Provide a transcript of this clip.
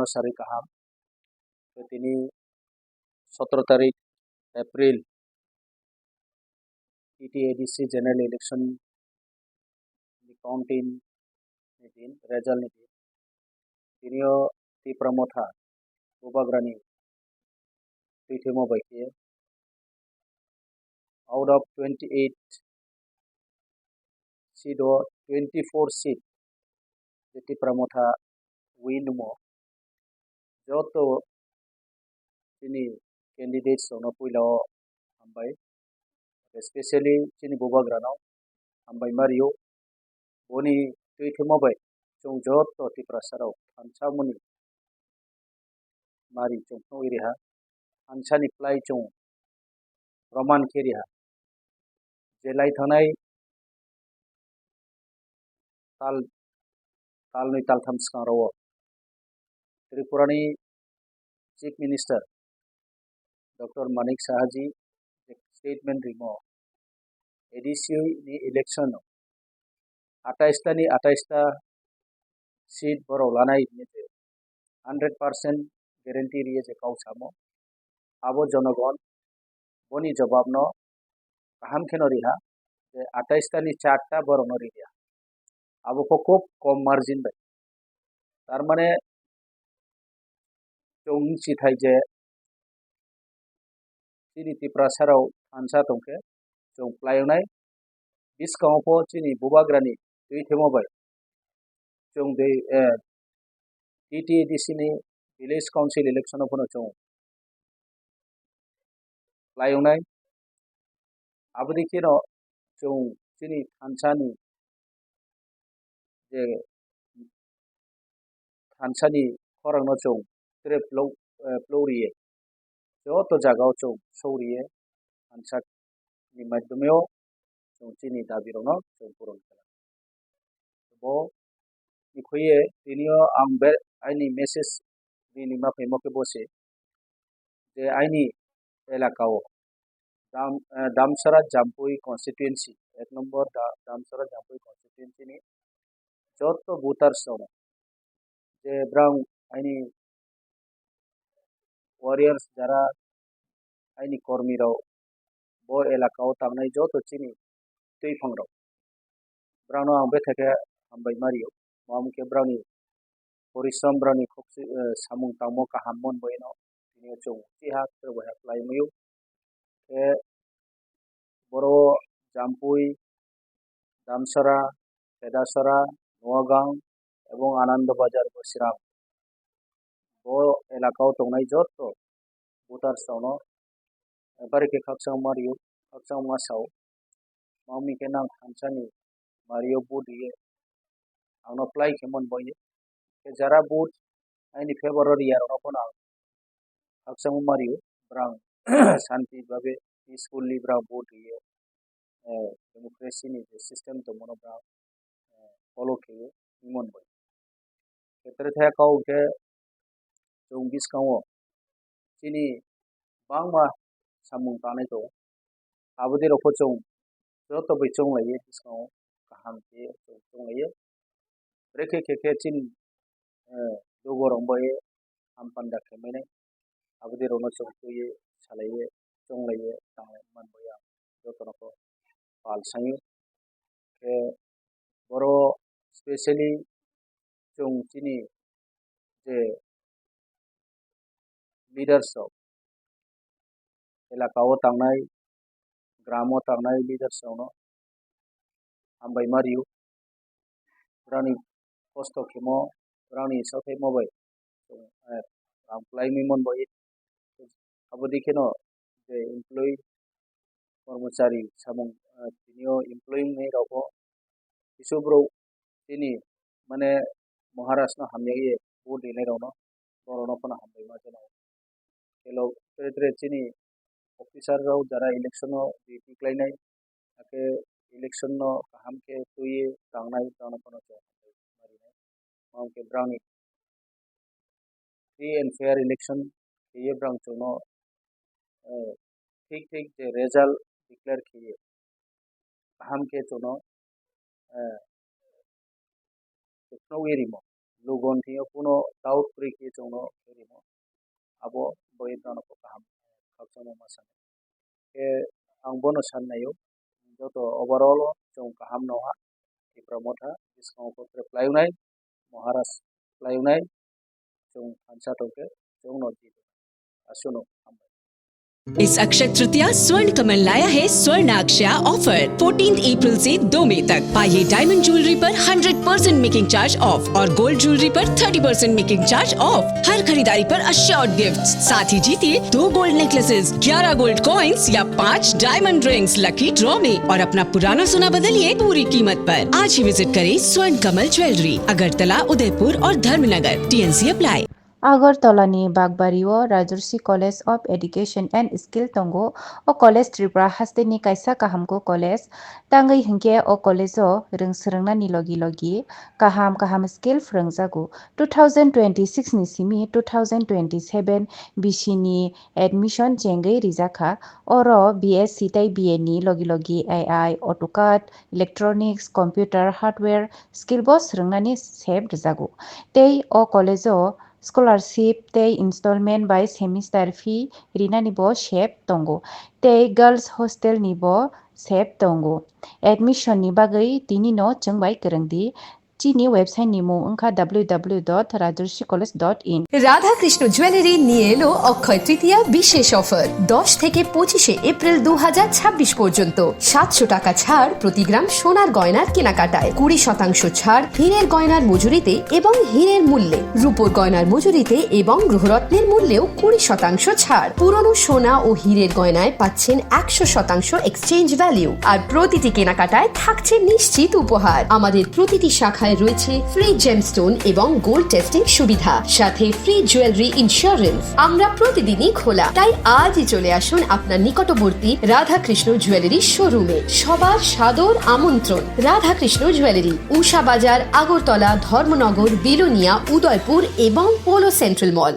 Sari kaham ke tini 17 तारिख April TTADC General Election di counting ni din result ni din tinio ti pramotha ubagrani tuithemo baike out of 28 seat or 24 seat jeti pramotha win mo joto tini candidates ono puilo ambai especially tini bubagrano ambai mario boni tuithemo bai chung joto ti prasarau thanchamuni mari chung no iriha thanchani plai chung roman keriha jelai thanai tal talni taltham skarawo Tripurani Chief Minister Dr. Manik Sahaji statement rimo ADC ni election 28 ta ni 28 ta seat boro lanai ni 100% guarantee riye je kau samo abo jonogon boni jawab no kaham kheno riha je 28 ta ni 4 ta boro no riya abo ko খুব কম margin bai তার মানে chung si thai je chini ti prasarau ansa tongke chung playonai biskang po chini bubagrani tuithemo bai chung de TTADC ni village council election of chung playonai abdi kino chung chini thansani je thansani khorang no chung trip ploriye joto jagao chung souriye thansak ni madhyameo chung chini dabi rono chung puron kala bo ikhoye tinio angbe aini message ni ma phemo ke bose je aini elakao damsara jampui constituency 1 number damsara jampui constituency ni joto voters ono je brang aini warriors jara aini kormi rao bo elakao tangnai joto chini tui phangrao brangno angbe theke ambai mario mamke brangni परिश्रम brangni khoksi samung tangmo kahammon boino tinio chung chiha trebo apply mayu ke boro jampui damsara pedasara noagang এবং Anandabazar বসিরাম bo elakao tongnai joto voters ono barike khaksang mario khaksang masau mami ke nang thansani mario bodiye angno plai khemon boye ke jara bot aini February year ono pona khaksang mario brang shanti babe peacefully brang bodiye democracy ni system to mono brang follow ke imon boy ketre thaya kau ke chung biskang chini bangma samung tanai to abodi roko chung joto bai chung laye biskang kaham ke chung laye reke ke chin dogorong boye ampanda kemene abodi rono chung tuye salaye chung laye tangai man boya joto roko pal sangi ke boro specially chung chini je leaders of elakao tangnai gramo tangnai leaders ono ambai mario brani kosto khemo brani sathai mobai amplai mimon boy abodi keno je employee कर्मचारी samung tinio employing nei roko isubro tini mane maharashtra hamye bodi nei rono borono pana hambai ma jeno kelo tre chini officer rao jara election no duty klainai ake election no kaham ke tuye tangnai tano pana cho marinai mamke brani free and fair election ye brang chono ठीक ठीक जे result declare किए kaham ke chono tekno erimo lugon thio puno doubt pri ki chongno kerimo abo boi dano ko kaham khakchamo masan e ang bono sannayo joto overall chong kaham noha ki pramotha discount ko reply Maharaj Playunai chung Hansa Toke chung Nodi Asuno इस अक्षय तृतीया स्वर्ण कमल लाया है स्वर्णाक्षया offer 14 अप्रैल से 2 मई तक। पाइए diamond jewellery पर 100% making charge of और gold jewellery पर 30% मेकिंग चार्ज ऑफ। हर खरीदारी पर अश्योर्ड गिफ्ट्स, साथ ही जीतिए 2 गोल्ड नेकलेसेस, 11 गोल्ड कॉइन्स या 5 डायमंड रिंग्स लकी ड्रॉ में और अपना पुराना सोना बदलिए पूरी कीमत पर। आज ही विजिट करें स्वर्ण कमल ज्वेलरी, अगरतला, उदयपुर और Dharmanagar. TNC apply. Agartala-ni Bagbario Rajarsi College of Education and Skill Tongo o College Tripura hasteni kaisa kahamko college tangai hingke o college o rungsrungna ni logi kaham skill frungjago 2026 ni simi 2027 bishini admission chengai rijaka oro BSc tai BA ni logi AI AutoCAD electronics computer hardware skill bo srungnani sep rijago tei o college o scholarship tei installment by semester fee rina ni bo shep tongo tei girls hostel ni bo shep tongo admission ni bagai tini no chungbai kerengdi chini website ni mung wngkha www.rajarsicollege.in Radha Krishna jewellery নিয়ে এলো অক্ষয় তৃতীয়া বিশেষ offer 10 থেকে 25 April 2026 পর্যন্ত 700 টাকা ছাড় প্রতি গ্রাম সোনার গয়নার কেনাকাটায় 20% ছাড় হীরের গয়নার মজুরিতে এবং হীরের মূল্যে রূপোর গয়নার মজুরিতে এবং গ্রহরত্নের মূল্যেও 20% ছাড় পুরনো সোনা ও হীরের গয়নায় পাচ্ছেন 100% এক্সচেঞ্জ ভ্যালু আর প্রতিটি কেনাকাটায় থাকছে নিশ্চিত উপহার আমাদের প্রতিটি শাখায় রয়েছে ফ্রি জেমস্টোন এবং গোল্ড টেস্টিং সুবিধা সাথে ফ্রি জুয়েলারি ইন্স্যুরেন্স আমরা প্রতিদিনই খোলা তাই আজই চলে আসুন আপনার নিকটবর্তী রাধা কৃষ্ণ জুয়েলারি শোরুমে সবার সাদর আমন্ত্রণ রাধা কৃষ্ণ জুয়েলারি উষা বাজার আগরতলা ধর্মনগর বিলোনিয়া উদয়পুর এবং পোলো সেন্ট্রাল মল